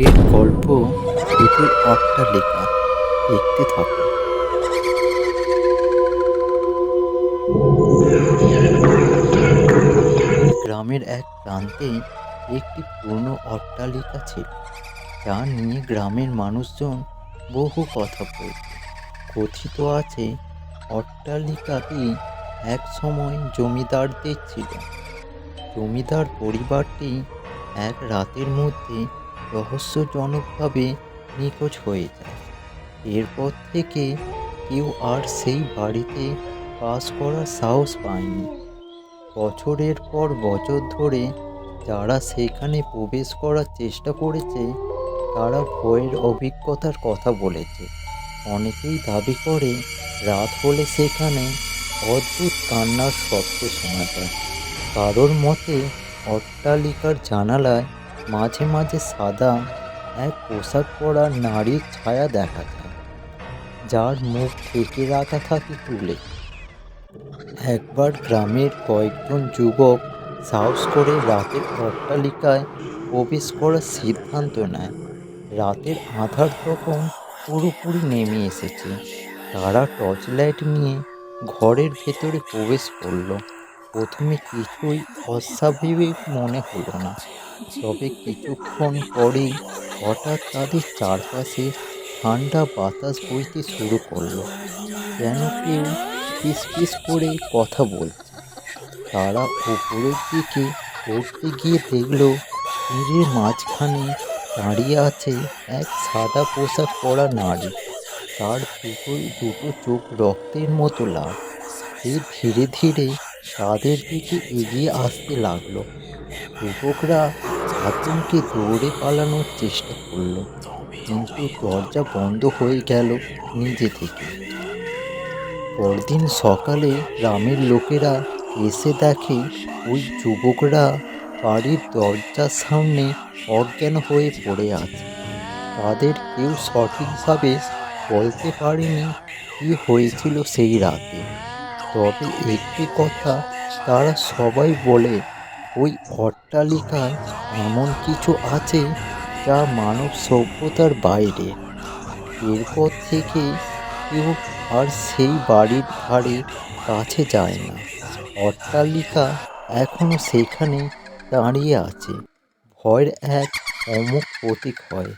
আজকের গল্প ভূতের অট্টালিকা। দেখতে থাকুন। গ্রামের এক প্রান্তে একটি পুরনো অট্টালিকা ছিল, যা নিয়ে গ্রামের মানুষজন বহু কথা বলত। কথিত আছে, অট্টালিকাটি এক সময় জমিদারদের ছিল। জমিদার পরিবারটি এক রাতের মধ্যে রহস্যজনকভাবে নিখোঁজ হয়ে যায়। এরপর থেকে কেউ আর সেই বাড়িতে বাস করার সাহস পায়নি। বছরের পর বছর ধরে যারা সেখানে প্রবেশ করার চেষ্টা করেছে, তারা ভয়ের অভিজ্ঞতার কথা বলেছে। অনেকেই দাবি করে রাত হলে সেখানে অদ্ভুত কান্নার শব্দ শোনা যায়। কারোর মতে অট্টালিকার জানালায় মাঝে মাঝে সাদা এক পোশাক পরা নারীর ছায়া দেখা যায়, যার মুখ ঢেকে রাখা থাকে তুলে। একবার গ্রামের কয়েকজন যুবক সাহস করে রাতের অট্টালিকায় প্রবেশ করার সিদ্ধান্ত নেয়। রাতের আঁধার তখন পুরোপুরি নেমে এসেছে। তারা টর্চ লাইট নিয়ে ঘরের ভেতরে প্রবেশ করলো। প্রথমে কিছুই অস্বাভাবিক মনে হলো না, তবে কিছুক্ষণ পরেই হঠাৎ তাদের চারপাশে ঠান্ডা বাতাস বইতে শুরু করলো, যেন কেউ ফিসফিস করে কথা বলছে। তারা উপরের দিকে উঠতে গিয়ে দেখল, সিঁড়ির মাঝখানে দাঁড়িয়ে আছে এক সাদা পোশাক পরা নারী। তার দুটো চোখ রক্তের মতো লাল। সে ধীরে ধীরে তাদের দিকে এগিয়ে আসতে লাগলো। যুবকরা আতঙ্কে দৌড়ে পালানোর চেষ্টা করলো, কিন্তু দরজা বন্ধ হয়ে গেল নিজে থেকে। পরদিন সকালে গ্রামের লোকেরা এসে দেখে ওই যুবকরা বাড়ির দরজার সামনে অজ্ঞান হয়ে পড়ে আছে। তাদের কেউ সঠিকভাবে বলতে পারেনি কি হয়েছিল সেই রাতে, তবে একটি কথা তারা সবাই বলে, ওই অট্টালিকায় এমন কিছু আছে যা মানব সভ্যতার বাইরে। এরপর থেকে কেউ আর সেই বাড়ির ধারে কাছে যায় না। অট্টালিকা এখনো সেখানে দাঁড়িয়ে আছে, ভয়ের এক অমোঘ প্রতীক হয়ে।